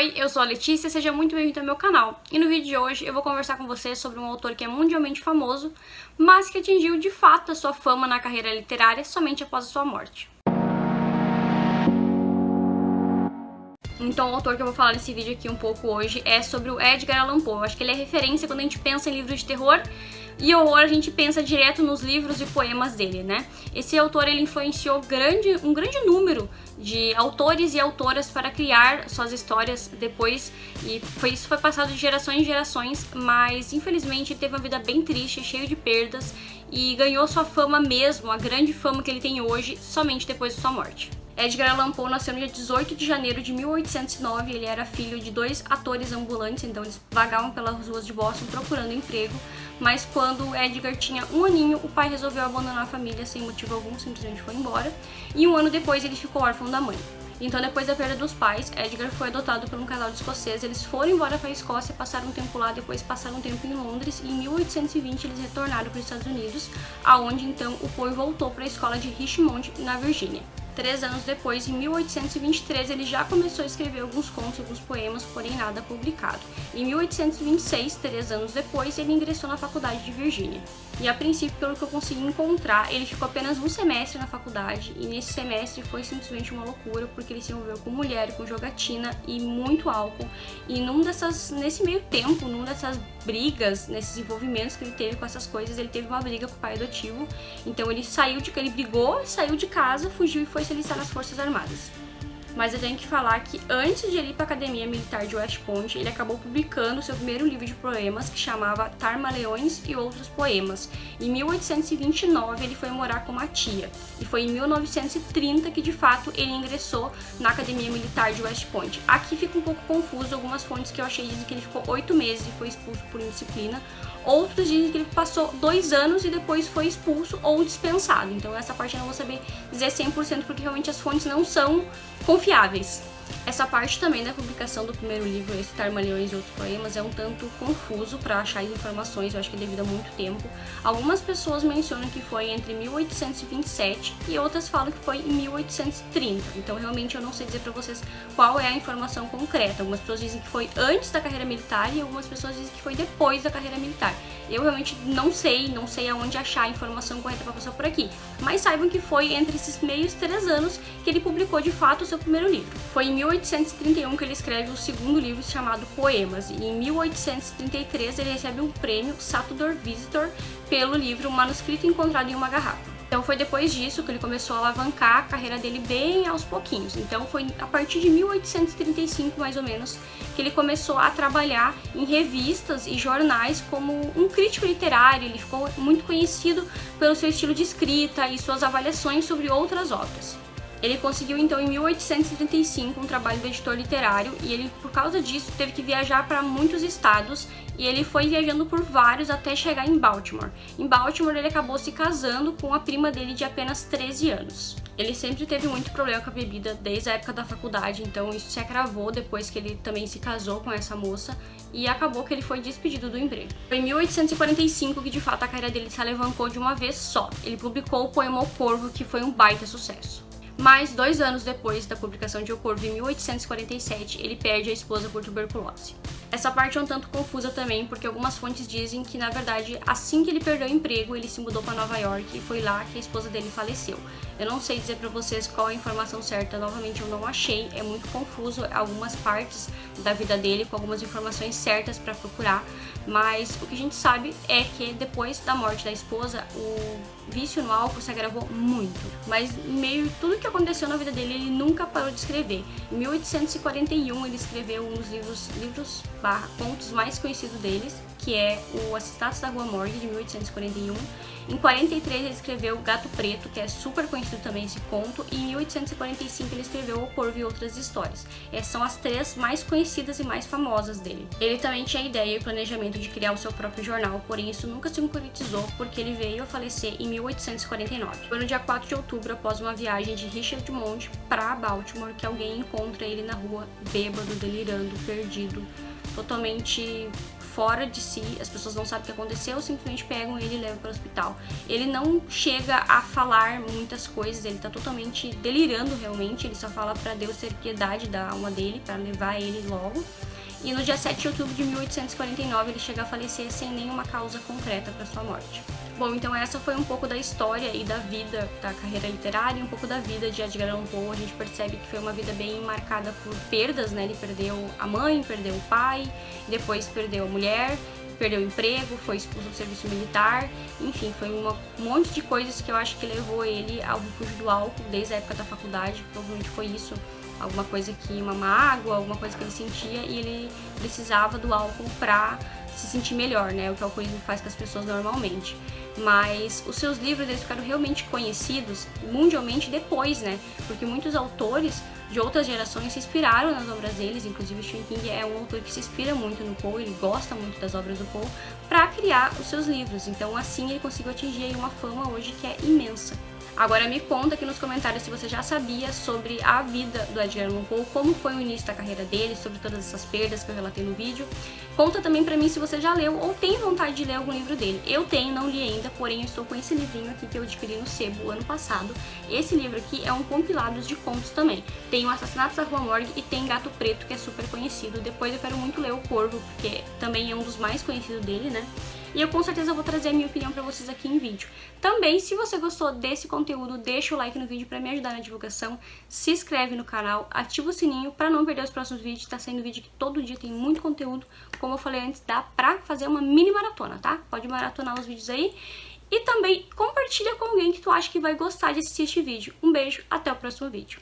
Oi, eu sou a Letícia, seja muito bem-vindo ao meu canal. E no vídeo de hoje eu vou conversar com você sobre um autor que é mundialmente famoso, mas que atingiu de fato a sua fama na carreira literária somente após a sua morte. Então o autor que eu vou falar nesse vídeo aqui um pouco hoje é sobre o Edgar Allan Poe. Eu acho que ele é referência quando a gente pensa em livros de terror e horror, a gente pensa direto nos livros e poemas dele, né? Esse autor, ele influenciou um grande número de autores e autoras para criar suas histórias depois, e isso foi passado de gerações em gerações, mas infelizmente ele teve uma vida bem triste, cheio de perdas, e ganhou sua fama mesmo, a grande fama que ele tem hoje, somente depois de sua morte. Edgar Allan Poe nasceu no dia 18 de janeiro de 1809, ele era filho de dois atores ambulantes, então eles vagavam pelas ruas de Boston procurando emprego, mas quando Edgar tinha um aninho, o pai resolveu abandonar a família sem motivo algum, simplesmente foi embora, e um ano depois ele ficou órfão da mãe. Então, depois da perda dos pais, Edgar foi adotado por um casal de escoceses, eles foram embora para a Escócia, passaram um tempo lá, depois passaram um tempo em Londres, e em 1820 eles retornaram para os Estados Unidos, aonde então o Poe voltou para a escola de Richmond, na Virgínia. 3 anos depois, em 1823, ele já começou a escrever alguns contos e alguns poemas, porém nada publicado. Em 1826, 3 anos depois, ele ingressou na faculdade de Virgínia. E a princípio, pelo que eu consegui encontrar, ele ficou apenas um semestre na faculdade, e nesse semestre foi simplesmente uma loucura, porque ele se envolveu com mulher, com jogatina e muito álcool. E nesse meio tempo, numa dessas brigas, nesses envolvimentos que ele teve com essas coisas, ele teve uma briga com o pai adotivo. Então ele brigou, saiu de casa, fugiu e foi se alistar nas Forças Armadas. Mas eu tenho que falar que antes de ele ir para a Academia Militar de West Point, ele acabou publicando seu primeiro livro de poemas, que chamava Tarmalhões e Outros Poemas. Em 1829 ele foi morar com uma tia, e foi em 1930 que de fato ele ingressou na Academia Militar de West Point. Aqui fica um pouco confuso, algumas fontes que eu achei dizem que ele ficou 8 meses e foi expulso por indisciplina, outros dizem que ele passou 2 anos e depois foi expulso ou dispensado. Então essa parte eu não vou saber dizer 100% porque realmente as fontes não são confiáveis. Essa parte também da publicação do primeiro livro, esse Tarmalhões e Outros Poemas, é um tanto confuso para achar as informações, eu acho que devido a muito tempo. Algumas pessoas mencionam que foi entre 1827 e outras falam que foi em 1830. Então realmente eu não sei dizer para vocês qual é a informação concreta. Algumas pessoas dizem que foi antes da carreira militar e algumas pessoas dizem que foi depois da carreira militar. Eu realmente não sei aonde achar a informação correta para passar por aqui. Mas saibam que foi entre esses meios 3 anos que ele publicou de fato o seu primeiro livro. Foi em 1831 que ele escreve o segundo livro, chamado Poemas, e em 1833 ele recebe um prêmio Saturday Visitor pelo livro Manuscrito Encontrado em uma Garrafa. Então foi depois disso que ele começou a alavancar a carreira dele bem aos pouquinhos. Então foi a partir de 1835, mais ou menos, que ele começou a trabalhar em revistas e jornais como um crítico literário. Ele ficou muito conhecido pelo seu estilo de escrita e suas avaliações sobre outras obras. Ele conseguiu então em 1835 um trabalho de editor literário e ele, por causa disso, teve que viajar para muitos estados e ele foi viajando por vários até chegar em Baltimore. Em Baltimore ele acabou se casando com a prima dele de apenas 13 anos. Ele sempre teve muito problema com a bebida desde a época da faculdade, então isso se agravou depois que ele também se casou com essa moça e acabou que ele foi despedido do emprego. Foi em 1845 que de fato a carreira dele se alavancou de uma vez só. Ele publicou o poema O Corvo, que foi um baita sucesso. Mas 2 anos depois da publicação de O Corvo, em 1847, ele perde a esposa por tuberculose. Essa parte é um tanto confusa também, porque algumas fontes dizem que, na verdade, assim que ele perdeu o emprego, ele se mudou para Nova York e foi lá que a esposa dele faleceu. Eu não sei dizer para vocês qual é a informação certa, novamente eu não achei, é muito confuso algumas partes da vida dele, com algumas informações certas para procurar, mas o que a gente sabe é que depois da morte da esposa, o vício no álcool se agravou muito, mas em meio a tudo que aconteceu na vida dele, ele nunca parou de escrever. Em 1841 ele escreveu um dos livros/contos mais conhecidos deles, que é o Assassinatos da Rua Morgue, de 1841. Em 43 ele escreveu Gato Preto, que é super conhecido também esse conto, e em 1845 ele escreveu O Corvo e Outras Histórias. Essas são as 3 mais conhecidas e mais famosas dele. Ele também tinha a ideia e o planejamento de criar o seu próprio jornal, porém isso nunca se concretizou porque ele veio a falecer em 1849. Foi no dia 4 de outubro, após uma viagem de Richmond para Baltimore, que alguém encontra ele na rua, bêbado, delirando, perdido, totalmente fora de si, as pessoas não sabem o que aconteceu, simplesmente pegam ele e levam para o hospital. Ele não chega a falar muitas coisas, ele tá totalmente delirando realmente, ele só fala para Deus ter piedade da alma dele, para levar ele logo. E no dia 7 de outubro de 1849 ele chega a falecer sem nenhuma causa concreta para sua morte. Bom, então essa foi um pouco da história e da vida, da carreira literária e um pouco da vida de Edgar Allan Poe. A gente percebe que foi uma vida bem marcada por perdas, né? Ele perdeu a mãe, perdeu o pai, depois perdeu a mulher, perdeu o emprego, foi expulso do serviço militar, enfim, foi um monte de coisas que eu acho que levou ele ao refúgio do álcool desde a época da faculdade, provavelmente foi isso. Alguma coisa que, uma mágoa, alguma coisa que ele sentia e ele precisava do álcool pra se sentir melhor, né? O que o alcoolismo faz com as pessoas normalmente. Mas os seus livros, eles ficaram realmente conhecidos mundialmente depois, né? Porque muitos autores de outras gerações se inspiraram nas obras deles, inclusive o Stephen King é um autor que se inspira muito no Poe, ele gosta muito das obras do Poe, para criar os seus livros. Então assim ele conseguiu atingir aí uma fama hoje que é imensa. Agora me conta aqui nos comentários se você já sabia sobre a vida do Edgar Allan Poe, como foi o início da carreira dele, sobre todas essas perdas que eu relatei no vídeo. Conta também pra mim se você já leu ou tem vontade de ler algum livro dele. Eu tenho, não li ainda, porém eu estou com esse livrinho aqui que eu adquiri no sebo ano passado. Esse livro aqui é um compilado de contos também. Tem o Assassinatos da Rua Morgue e tem Gato Preto, que é super conhecido. Depois eu quero muito ler O Corvo, porque também é um dos mais conhecidos dele, né? E eu com certeza vou trazer a minha opinião pra vocês aqui em vídeo. Também, se você gostou desse conteúdo, deixa o like no vídeo pra me ajudar na divulgação, se inscreve no canal, ativa o sininho pra não perder os próximos vídeos, tá saindo vídeo que todo dia tem muito conteúdo, como eu falei antes, dá pra fazer uma mini maratona, tá? Pode maratonar os vídeos aí. E também compartilha com alguém que tu acha que vai gostar de assistir este vídeo. Um beijo, até o próximo vídeo.